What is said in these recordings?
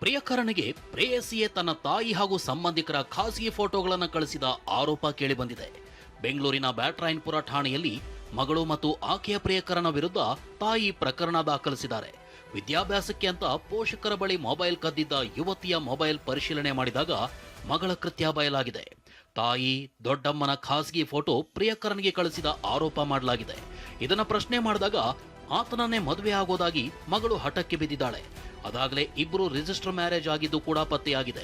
ಪ್ರಿಯಕರನಿಗೆ ಪ್ರೇಯಸಿಯೇ ತನ್ನ ತಾಯಿ ಹಾಗೂ ಸಂಬಂಧಿಕರ ಖಾಸಗಿ ಫೋಟೋಗಳನ್ನು ಕಳಿಸಿದ ಆರೋಪ ಕೇಳಿಬಂದಿದೆ. ಬೆಂಗಳೂರಿನ ಬ್ಯಾಟರಾಯನಪುರ ಠಾಣೆಯಲ್ಲಿ ಮಗಳು ಮತ್ತು ಆಕೆಯ ಪ್ರಿಯಕರನ ವಿರುದ್ಧ ತಾಯಿ ಪ್ರಕರಣ ದಾಖಲಿಸಿದ್ದಾರೆ. ವಿದ್ಯಾಭ್ಯಾಸಕ್ಕೆ ಅಂತ ಪೋಷಕರ ಬಳಿ ಮೊಬೈಲ್ ಕದ್ದಿದ್ದ ಯುವತಿಯ ಮೊಬೈಲ್ ಪರಿಶೀಲನೆ ಮಾಡಿದಾಗ ಮಗಳ ಕೃತ್ಯ ಬಯಲಾಗಿದೆ. ತಾಯಿ, ದೊಡ್ಡಮ್ಮನ ಖಾಸಗಿ ಫೋಟೋ ಪ್ರಿಯಕರನಿಗೆ ಕಳಿಸಿದ ಆರೋಪ ಮಾಡಲಾಗಿದೆ. ಇದನ್ನ ಪ್ರಶ್ನೆ ಮಾಡಿದಾಗ ಆತನನ್ನೇ ಮದುವೆ ಆಗೋದಾಗಿ ಮಗಳು ಹಠಕ್ಕೆ ಬಿದ್ದಿದ್ದಾಳೆ. ಅದಾಗಲೇ ಇಬ್ಬರು ರಿಜಿಸ್ಟರ್ ಮ್ಯಾರೇಜ್ ಆಗಿದ್ದು ಕೂಡ ಪತ್ತೆಯಾಗಿದೆ.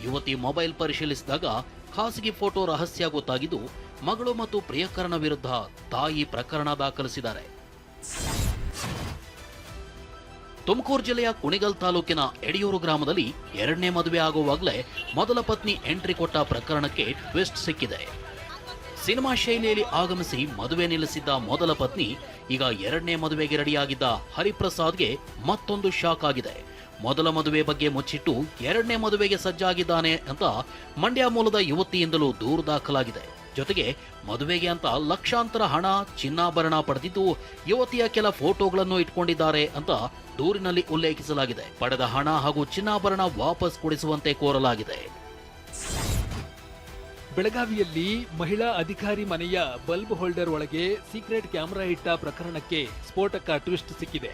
ಯುವತಿ ಮೊಬೈಲ್ ಪರಿಶೀಲಿಸಿದಾಗ ಖಾಸಗಿ ಫೋಟೋ ರಹಸ್ಯ ಗೊತ್ತಾಗಿದ್ದು ಮಗಳು ಮತ್ತು ಪ್ರಿಯಕರನ ವಿರುದ್ಧ ತಾಯಿ ಪ್ರಕರಣ ದಾಖಲಿಸಿದ್ದಾರೆ. ತುಮಕೂರು ಜಿಲ್ಲೆಯ ಕುಣಿಗಲ್ ತಾಲೂಕಿನ ಎಡಿಯೂರು ಗ್ರಾಮದಲ್ಲಿ ಎರಡನೇ ಮದುವೆ ಆಗುವಾಗಲೇ ಮೊದಲ ಪತ್ನಿ ಎಂಟ್ರಿ ಕೊಟ್ಟ ಪ್ರಕರಣಕ್ಕೆ ಟ್ವಿಸ್ಟ್ ಸಿಕ್ಕಿದೆ. ಸಿನಿಮಾ ಶೈಲಿಯಲ್ಲಿ ಆಗಮಿಸಿ ಮದುವೆ ನಿಲ್ಲಿಸಿದ್ದ ಮೊದಲ ಪತ್ನಿ ಈಗ ಎರಡನೇ ಮದುವೆಗೆ ರೆಡಿಯಾಗಿದ್ದ ಹರಿಪ್ರಸಾದ್ಗೆ ಮತ್ತೊಂದು ಶಾಕ್ ಆಗಿದೆ. ಮೊದಲ ಮದುವೆ ಬಗ್ಗೆ ಮುಚ್ಚಿಟ್ಟು ಎರಡನೇ ಮದುವೆಗೆ ಸಜ್ಜಾಗಿದ್ದಾನೆ ಅಂತ ಮಂಡ್ಯ ಮೂಲದ ಯುವತಿಯಿಂದಲೂ ದೂರು ದಾಖಲಾಗಿದೆ. ಜೊತೆಗೆ ಮದುವೆಗೆ ಅಂತ ಲಕ್ಷಾಂತರ ಹಣ, ಚಿನ್ನಾಭರಣ ಪಡೆದಿದ್ದು ಯುವತಿಯ ಕೆಲ ಫೋಟೋಗಳನ್ನು ಇಟ್ಕೊಂಡಿದ್ದಾರೆ ಅಂತ ದೂರಿನಲ್ಲಿ ಉಲ್ಲೇಖಿಸಲಾಗಿದೆ. ಪಡೆದ ಹಣ ಹಾಗೂ ಚಿನ್ನಾಭರಣ ವಾಪಸ್ ಕೊಡಿಸುವಂತೆ ಕೋರಲಾಗಿದೆ. ಬೆಳಗಾವಿಯಲ್ಲಿ ಮಹಿಳಾ ಅಧಿಕಾರಿ ಮನೆಯ ಬಲ್ಬ್ ಹೋಲ್ಡರ್ ಒಳಗೆ ಸೀಕ್ರೆಟ್ ಕ್ಯಾಮೆರಾ ಇಟ್ಟ ಪ್ರಕರಣಕ್ಕೆ ಸ್ಫೋಟಕ ಟ್ವಿಸ್ಟ್ ಸಿಕ್ಕಿದೆ.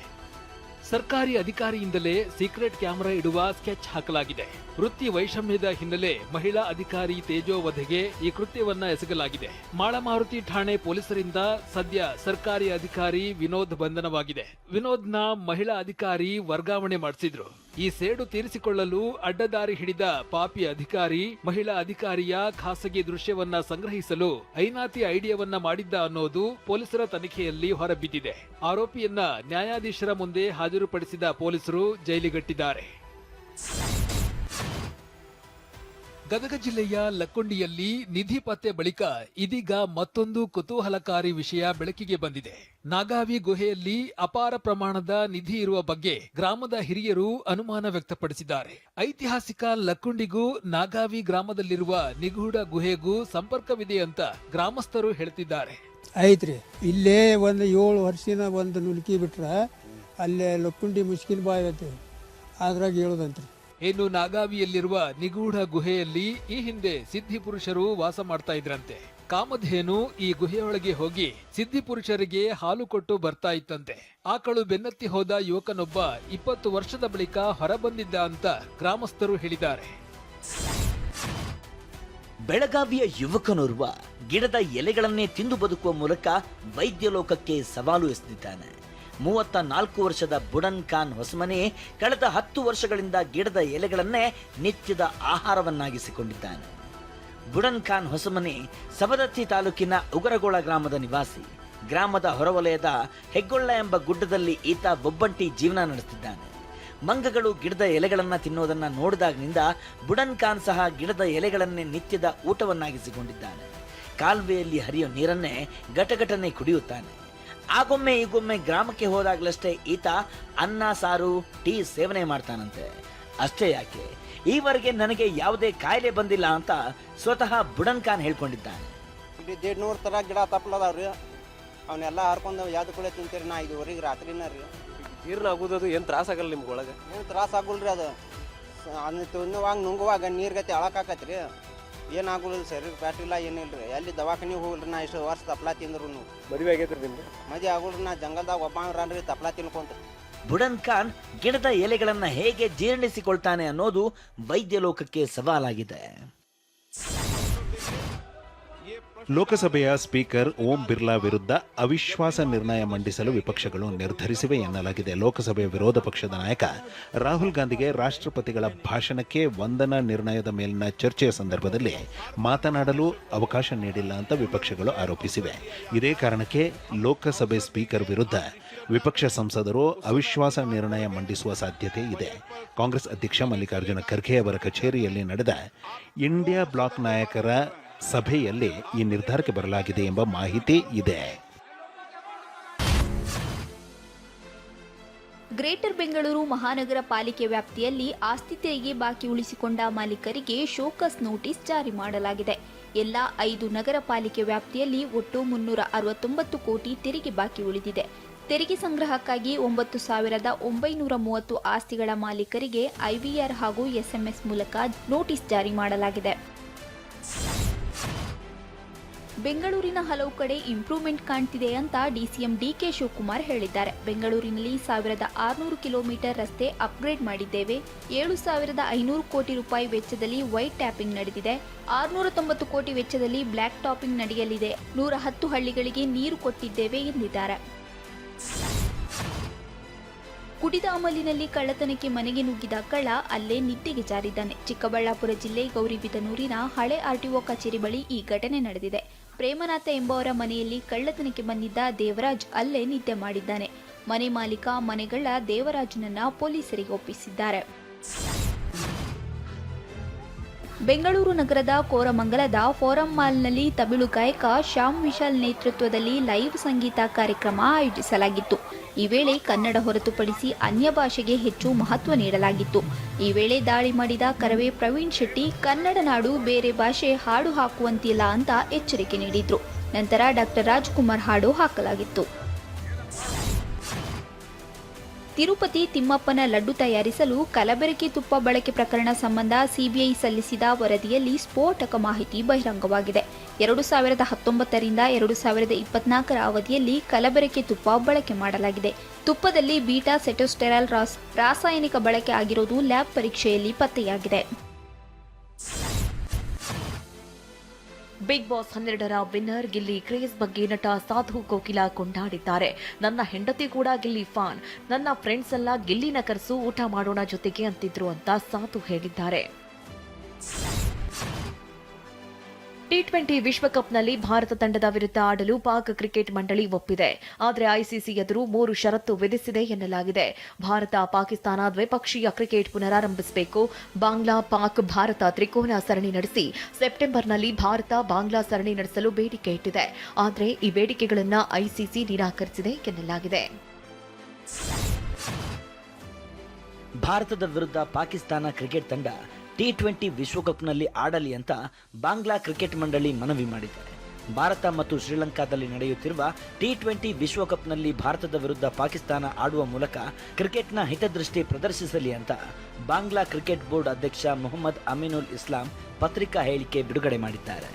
ಸರ್ಕಾರಿ ಅಧಿಕಾರಿಯಿಂದಲೇ ಸೀಕ್ರೆಟ್ ಕ್ಯಾಮೆರಾ ಇಡುವ ಸ್ಕೆಚ್ ಹಾಕಲಾಗಿದೆ. ವೃತ್ತಿ ವೈಷಮ್ಯದ ಹಿನ್ನೆಲೆ ಮಹಿಳಾ ಅಧಿಕಾರಿ ತೇಜೋ ವಧೆಗೆ ಈ ಕೃತ್ಯವನ್ನ ಎಸಗಲಾಗಿದೆ. ಮಾಳಮಾರುತಿ ಠಾಣೆ ಪೊಲೀಸರಿಂದ ಸದ್ಯ ಸರ್ಕಾರಿ ಅಧಿಕಾರಿ ವಿನೋದ್ ಬಂಧನವಾಗಿದೆ. ವಿನೋದ್ನ ಮಹಿಳಾ ಅಧಿಕಾರಿ ವರ್ಗಾವಣೆ ಮಾಡಿಸಿದ್ರು. ಈ ಸೇಡು ತೀರಿಸಿಕೊಳ್ಳಲು ಅಡ್ಡದಾರಿ ಹಿಡಿದ ಪಾಪಿ ಅಧಿಕಾರಿ ಮಹಿಳಾ ಅಧಿಕಾರಿಯ ಖಾಸಗಿ ದೃಶ್ಯವನ್ನ ಸಂಗ್ರಹಿಸಲು ಐನಾತಿ ಐಡಿಯಾವನ್ನ ಮಾಡಿದ್ದ ಅನ್ನೋದು ಪೊಲೀಸರ ತನಿಖೆಯಲ್ಲಿ ಹೊರಬಿದ್ದಿದೆ. ಆರೋಪಿಯನ್ನ ನ್ಯಾಯಾಧೀಶರ ಮುಂದೆ ಹಾಜರುಪಡಿಸಿದ ಪೊಲೀಸರು ಜೈಲಿಗಟ್ಟಿದ್ದಾರೆ. ಗದಗ ಜಿಲ್ಲೆಯ ಲಕ್ಕೊಂಡಿಯಲ್ಲಿ ನಿಧಿ ಪತ್ತೆ ಬಳಿಕ ಇದೀಗ ಮತ್ತೊಂದು ಕುತೂಹಲಕಾರಿ ವಿಷಯ ಬೆಳಕಿಗೆ ಬಂದಿದೆ. ನಾಗಾವಿ ಗುಹೆಯಲ್ಲಿ ಅಪಾರ ಪ್ರಮಾಣದ ನಿಧಿ ಇರುವ ಬಗ್ಗೆ ಗ್ರಾಮದ ಹಿರಿಯರು ಅನುಮಾನ ವ್ಯಕ್ತಪಡಿಸಿದ್ದಾರೆ. ಐತಿಹಾಸಿಕ ಲಕ್ಕೊಂಡಿಗೂ ನಾಗಾವಿ ಗ್ರಾಮದಲ್ಲಿರುವ ನಿಗೂಢ ಗುಹೆಗೂ ಸಂಪರ್ಕವಿದೆ ಅಂತ ಗ್ರಾಮಸ್ಥರು ಹೇಳ್ತಿದ್ದಾರೆ. ಐತ್ರಿ, ಇಲ್ಲೇ ಒಂದು 7 ವರ್ಷದ ಒಂದು ನುಲ್ಕಿ ಬಿಟ್ರ ಅಲ್ಲೇ ಲಕ್ಕುಂಡಿ ಮುಷ್ಕಿನ ಬಾಯಿ ಐತಿ, ಅದ್ರಾಗ ಹೇಳುದಂತ್ರಿ. ಇನ್ನು ನಾಗಾವಿಯಲ್ಲಿರುವ ನಿಗೂಢ ಗುಹೆಯಲ್ಲಿ ಈ ಹಿಂದೆ ಸಿದ್ಧಿ ಪುರುಷರು ವಾಸ ಮಾಡ್ತಾ ಇದ್ರಂತೆ. ಕಾಮಧೇನು ಈ ಗುಹೆಯೊಳಗೆ ಹೋಗಿ ಸಿದ್ಧಿ ಪುರುಷರಿಗೆ ಹಾಲು ಕೊಟ್ಟು ಬರ್ತಾ ಇತ್ತಂತೆ. ಆಕಳು ಬೆನ್ನತ್ತಿ ಹೋದ ಯುವಕನೊಬ್ಬ 20 ವರ್ಷದ ಬಳಿಕ ಹೊರಬಂದಿದ್ದ ಅಂತ ಗ್ರಾಮಸ್ಥರು ಹೇಳಿದ್ದಾರೆ. ಬೆಳಗಾವಿಯ ಯುವಕನೋರ್ವ ಗಿಡದ ಎಲೆಗಳನ್ನೇ ತಿಂದು ಬದುಕುವ ಮೂಲಕ ವೈದ್ಯ ಲೋಕಕ್ಕೆ ಸವಾಲು ಎಸೆದಿದ್ದಾನೆ. 34 ವರ್ಷದ ಬುಡನ್ ಖಾನ್ ಹೊಸಮನೆ ಕಳೆದ 10 ವರ್ಷಗಳಿಂದ ಗಿಡದ ಎಲೆಗಳನ್ನೇ ನಿತ್ಯದ ಆಹಾರವನ್ನಾಗಿಸಿಕೊಂಡಿದ್ದಾನೆ. ಬುಡನ್ ಖಾನ್ ಹೊಸಮನೆ ಸವದತ್ತಿ ತಾಲೂಕಿನ ಉಗರಗೋಳ ಗ್ರಾಮದ ನಿವಾಸಿ. ಗ್ರಾಮದ ಹೊರವಲಯದ ಹೆಗ್ಗೊಳ್ಳ ಎಂಬ ಗುಡ್ಡದಲ್ಲಿ ಈತ ಒಬ್ಬಂಟಿ ಜೀವನ ನಡೆಸುತ್ತಿದ್ದಾನೆ. ಮಂಗಗಳು ಗಿಡದ ಎಲೆಗಳನ್ನು ತಿನ್ನೋದನ್ನ ನೋಡಿದಾಗಿನಿಂದ ಬುಡನ್ ಖಾನ್ ಸಹ ಗಿಡದ ಎಲೆಗಳನ್ನೇ ನಿತ್ಯದ ಊಟವನ್ನಾಗಿಸಿಕೊಂಡಿದ್ದಾನೆ. ಕಾಲುವೆಯಲ್ಲಿ ಹರಿಯೋ ನೀರನ್ನೇ ಘಟಘಟನೆ ಕುಡಿಯುತ್ತಾನೆ. ಆಗೊಮ್ಮೆ ಈಗೊಮ್ಮೆ ಗ್ರಾಮಕ್ಕೆ ಹೋದಾಗಲಷ್ಟೇ ಈತ ಅನ್ನ, ಸಾರು, ಟೀ ಸೇವನೆ ಮಾಡ್ತಾನಂತೆ. ಅಷ್ಟೇ ಯಾಕೆ, ಈವರೆಗೆ ನನಗೆ ಯಾವುದೇ ಕಾಯಿಲೆ ಬಂದಿಲ್ಲ ಅಂತ ಸ್ವತಃ ಬುಡನ್ ಖಾನ್ ಹೇಳ್ಕೊಂಡಿದ್ದಾನೆ. 150 ತರ ಗಿಡ ತಪ್ಪಲದಾವ್ರಿ, ಅವನ್ನೆಲ್ಲ ಹರ್ಕೊಂಡು ಯಾವ್ದು ಕೂಡ ತಿಂತೀರಿ. ನಾ 5:30 ರಾತ್ರಿನ ರೀ. ಜೀರ್ಣ ಆಗೋದು ಏನು ತ್ರಾಸ ಆಗಲ್ಲ ನಿಮ್ಗೆ ಒಳಗೆ? ಏನು ತ್ರಾಸ ಆಗುಲ್ರಿ, ಅದು ತಿನ್ನುವಾಗ ನುಂಗುವಾಗ ನೀರ್ಗತಿ ಅಳಕಾಕತ್ರಿ, ಏನಾಗುಲ್ಲ. ಶರೀರ ಫ್ಯಾಟ್ ಇಲ್ಲ, ಏನಿಲ್ರಿ. ಎಲ್ಲಿ ದವಾಖಾನಿಗೆ ಹೋಗಲ್ರಿ. ನಾ ಇಷ್ಟು ವರ್ಷ ತಪ್ಪಲ ತಿಂದ್ರು. ಮದುವೆ ಆಗೈತ್ರಿ ನಿಮ್ದು? ಮದುವೆ ಆಗುಲ್ರಿ. ನಾ ಜಂಗಲ್ದಾಗ ಒಬ್ಬ ತಪ್ಪಲ ತಿನ್ಕೊಂತ. ಬುಡನ್ ಖಾನ್ ಗಿಡದ ಎಲೆಗಳನ್ನ ಹೇಗೆ ಜೀರ್ಣಿಸಿಕೊಳ್ತಾನೆ ಅನ್ನೋದು ವೈದ್ಯ ಲೋಕಕ್ಕೆ ಸವಾಲಾಗಿದೆ. ಲೋಕಸಭೆಯ ಸ್ಪೀಕರ್ ಓಂ ಬಿರ್ಲಾ ವಿರುದ್ಧ ಅವಿಶ್ವಾಸ ನಿರ್ಣಯ ಮಂಡಿಸಲು ವಿಪಕ್ಷಗಳು ನಿರ್ಧರಿಸಿವೆ ಎನ್ನಲಾಗಿದೆ. ಲೋಕಸಭೆಯ ವಿರೋಧ ಪಕ್ಷದ ನಾಯಕ ರಾಹುಲ್ ಗಾಂಧಿಗೆ ರಾಷ್ಟ್ರಪತಿಗಳ ಭಾಷಣಕ್ಕೆ ವಂದನಾ ನಿರ್ಣಯದ ಮೇಲಿನ ಚರ್ಚೆಯ ಸಂದರ್ಭದಲ್ಲಿ ಮಾತನಾಡಲು ಅವಕಾಶ ನೀಡಿಲ್ಲ ಅಂತ ವಿಪಕ್ಷಗಳು ಆರೋಪಿಸಿವೆ. ಇದೇ ಕಾರಣಕ್ಕೆ ಲೋಕಸಭೆ ಸ್ಪೀಕರ್ ವಿರುದ್ಧ ವಿಪಕ್ಷ ಸಂಸದರು ಅವಿಶ್ವಾಸ ನಿರ್ಣಯ ಮಂಡಿಸುವ ಸಾಧ್ಯತೆ ಇದೆ. ಕಾಂಗ್ರೆಸ್ ಅಧ್ಯಕ್ಷ ಮಲ್ಲಿಕಾರ್ಜುನ ಖರ್ಗೆ ಅವರ ಕಚೇರಿಯಲ್ಲಿ ನಡೆದ ಇಂಡಿಯಾ ಬ್ಲಾಕ್ ನಾಯಕರ ಸಭೆಯಲ್ಲಿ ಈ ನಿರ್ಧಾರಕ್ಕೆ ಬರಲಾಗಿದೆ ಎಂಬ ಮಾಹಿತಿ ಇದೆ. ಗ್ರೇಟರ್ ಬೆಂಗಳೂರು ಮಹಾನಗರ ಪಾಲಿಕೆ ವ್ಯಾಪ್ತಿಯಲ್ಲಿ ಆಸ್ತಿ ತೆರಿಗೆ ಬಾಕಿ ಉಳಿಸಿಕೊಂಡ ಮಾಲೀಕರಿಗೆ ಶೋಕಸ್ ನೋಟಿಸ್ ಜಾರಿ ಮಾಡಲಾಗಿದೆ. ಎಲ್ಲ 5 ನಗರ ಪಾಲಿಕೆ ವ್ಯಾಪ್ತಿಯಲ್ಲಿ ಒಟ್ಟು 369 ಕೋಟಿ ತೆರಿಗೆ ಬಾಕಿ ಉಳಿದಿದೆ. ತೆರಿಗೆ ಸಂಗ್ರಹಕ್ಕಾಗಿ 9,930 ಆಸ್ತಿಗಳ ಮಾಲೀಕರಿಗೆ ಐವಿಆರ್ ಹಾಗೂ ಎಸ್ಎಂಎಸ್ ಮೂಲಕ ನೋಟಿಸ್ ಜಾರಿ ಮಾಡಲಾಗಿದೆ. ಬೆಂಗಳೂರಿನ ಹಲವು ಕಡೆ ಇಂಪ್ರೂವ್ಮೆಂಟ್ ಕಾಣ್ತಿದೆ ಅಂತ ಡಿಸಿಎಂ ಡಿಕೆ ಶಿವಕುಮಾರ್ ಹೇಳಿದ್ದಾರೆ. ಬೆಂಗಳೂರಿನಲ್ಲಿ 1,600 ಕಿಲೋಮೀಟರ್ ರಸ್ತೆ ಅಪ್ಗ್ರೇಡ್ ಮಾಡಿದ್ದೇವೆ. 7,500 ಕೋಟಿ ರೂಪಾಯಿ ವೆಚ್ಚದಲ್ಲಿ ವೈಟ್ ಟ್ಯಾಪಿಂಗ್ ನಡೆದಿದೆ. 690 ಕೋಟಿ ವೆಚ್ಚದಲ್ಲಿ ಬ್ಲ್ಯಾಕ್ ಟಾಪಿಂಗ್ ನಡೆಯಲಿದೆ. 110 ಹಳ್ಳಿಗಳಿಗೆ ನೀರು ಕೊಟ್ಟಿದ್ದೇವೆ ಎಂದಿದ್ದಾರೆ. ಕುಡಿದ ಅಮಲಿನಲ್ಲಿ ಕಳ್ಳತನಕ್ಕೆ ಮನೆಗೆ ನುಗ್ಗಿದ ಕಳ್ಳ ಅಲ್ಲೇ ನಿದ್ದೆಗೆ ಜಾರಿದ್ದಾನೆ. ಚಿಕ್ಕಬಳ್ಳಾಪುರ ಜಿಲ್ಲೆ ಗೌರಿಬಿದನೂರಿನ ಹಳೆ ಆರ್ಟಿಒ ಕಚೇರಿ ಬಳಿ ಈ ಘಟನೆ ನಡೆದಿದೆ. ಪ್ರೇಮನಾಥ ಎಂಬುವರ ಮನೆಯಲ್ಲಿ ಕಳ್ಳತನಕ್ಕೆ ಬಂದಿದ್ದ ದೇವರಾಜ್ ಅಲ್ಲೇ ನಿದ್ದೆ ಮಾಡಿದ್ದಾನೆ. ಮನೆ ಮಾಲೀಕ ಮನೆಗಳ್ಳ ದೇವರಾಜ್ನನ್ನ ಪೊಲೀಸರಿಗೆ ಒಪ್ಪಿಸಿದ್ದಾರೆ. ಬೆಂಗಳೂರು ನಗರದ ಕೋರಮಂಗಲದ ಫೋರಂ ಮಾಲ್ನಲ್ಲಿ ತಮಿಳು ಗಾಯಕ ಶ್ಯಾಮ್ ವಿಶಾಲ್ ನೇತೃತ್ವದಲ್ಲಿ ಲೈವ್ ಸಂಗೀತ ಕಾರ್ಯಕ್ರಮ ಆಯೋಜಿಸಲಾಗಿತ್ತು. ಈ ವೇಳೆ ಕನ್ನಡ ಹೊರತುಪಡಿಸಿ ಅನ್ಯ ಭಾಷೆಗೆ ಹೆಚ್ಚು ಮಹತ್ವ ನೀಡಲಾಗಿತ್ತು. ಈ ವೇಳೆ ದಾಳಿ ಮಾಡಿದ ಕರವೇ ಪ್ರವೀಣ್ ಶೆಟ್ಟಿ ಕನ್ನಡ ನಾಡು ಬೇರೆ ಭಾಷೆ ಹಾಡು ಹಾಕುವಂತಿಲ್ಲ ಅಂತ ಎಚ್ಚರಿಕೆ ನೀಡಿದ್ರು. ನಂತರ ಡಾಕ್ಟರ್ ರಾಜ್ಕುಮಾರ್ ಹಾಡು ಹಾಕಲಾಗಿತ್ತು. ತಿರುಪತಿ ತಿಮ್ಮಪ್ಪನ ಲಡ್ಡು ತಯಾರಿಸಲು ಕಲಬೆರಕೆ ತುಪ್ಪ ಬಳಕೆ ಪ್ರಕರಣ ಸಂಬಂಧ ಸಿಬಿಐ ಸಲ್ಲಿಸಿದ ವರದಿಯಲ್ಲಿ ಸ್ಫೋಟಕ ಮಾಹಿತಿ ಬಹಿರಂಗವಾಗಿದೆ. 2019 ರಿಂದ 2024 ಅವಧಿಯಲ್ಲಿ ಕಲಬೆರಕೆ ತುಪ್ಪ ಬಳಕೆ ಮಾಡಲಾಗಿದೆ. ತುಪ್ಪದಲ್ಲಿ ಬೀಟಾ ಸೆಟೋಸ್ಟೆರಾಲ್ ರಾಸಾಯನಿಕ ಬಳಕೆ ಆಗಿರುವುದು ಲ್ಯಾಬ್ ಪರೀಕ್ಷೆಯಲ್ಲಿ ಪತ್ತೆಯಾಗಿದೆ. ಬಿಗ್ ಬಾಸ್ 12ರ ವಿನ್ನರ್ ಗಿಲ್ಲಿ ಕ್ರೇಜ್ ಬಗ್ಗೆ ನಟ ಸಾಧು ಕೋಕಿಲಾ ಕೊಂಡಾಡಿದ್ದಾರೆ. ನನ್ನ ಹೆಂಡತಿ ಕೂಡ ಗಿಲ್ಲಿ ಫ್ಯಾನ್. ನನ್ನ ಫ್ರೆಂಡ್ಸ್ ಎಲ್ಲ ಗಿಲ್ಲಿನ ಕರೆಸು ಊಟ ಮಾಡೋಣ ಜೊತೆಗೆ ಅಂತಿದ್ರು ಅಂತ ಸಾಧು ಹೇಳಿದ್ದಾರೆ. ಟಿ20 ವಿಶ್ವಕಪ್ನಲ್ಲಿ ಭಾರತ ತಂಡದ ವಿರುದ್ಧ ಆಡಲು ಪಾಕ್ ಕ್ರಿಕೆಟ್ ಮಂಡಳಿ ಒಪ್ಪಿದೆ. ಆದರೆ ಐಸಿಸಿ ಎದುರು 3 ಷರತ್ತು ವಿಧಿಸಿದೆ ಎನ್ನಲಾಗಿದೆ. ಭಾರತ ಪಾಕಿಸ್ತಾನ ದ್ವಿಪಕ್ಷೀಯ ಕ್ರಿಕೆಟ್ ಪುನರಾರಂಭಿಸಬೇಕು. ಬಾಂಗ್ಲಾ ಪಾಕ್ ಭಾರತ ತ್ರಿಕೋನ ಸರಣಿ ನಡೆಸಿ ಸೆಪ್ಟೆಂಬರ್ನಲ್ಲಿ ಭಾರತ ಬಾಂಗ್ಲಾ ಸರಣಿ ನಡೆಸಲು ಬೇಡಿಕೆ ಇಟ್ಟಿದೆ. ಆದರೆ ಈ ಬೇಡಿಕೆಗಳನ್ನು ಐಸಿಸಿ ನಿರಾಕರಿಸಿದೆ ಎನ್ನಲಾಗಿದೆ. ಭಾರತದ ವಿರುದ್ಧ ಪಾಕಿಸ್ತಾನ ಕ್ರಿಕೆಟ್ ತಂಡ ಟಿ20 ವಿಶ್ವಕಪ್ನಲ್ಲಿ ಆಡಲಿ ಅಂತ ಬಾಂಗ್ಲಾ ಕ್ರಿಕೆಟ್ ಮಂಡಳಿ ಮನವಿ ಮಾಡಿದೆ. ಭಾರತ ಮತ್ತು ಶ್ರೀಲಂಕಾದಲ್ಲಿ ನಡೆಯುತ್ತಿರುವ ಟಿ20 ವಿಶ್ವಕಪ್ನಲ್ಲಿ ಭಾರತದ ವಿರುದ್ಧ ಪಾಕಿಸ್ತಾನ ಆಡುವ ಮೂಲಕ ಕ್ರಿಕೆಟ್ನ ಹಿತದೃಷ್ಟಿ ಪ್ರದರ್ಶಿಸಲಿ ಅಂತ ಬಾಂಗ್ಲಾ ಕ್ರಿಕೆಟ್ ಬೋರ್ಡ್ ಅಧ್ಯಕ್ಷ ಮೊಹಮ್ಮದ್ ಅಮೀನುಲ್ ಇಸ್ಲಾಂ ಪತ್ರಿಕಾ ಹೇಳಿಕೆ ಬಿಡುಗಡೆ ಮಾಡಿದ್ದಾರೆ.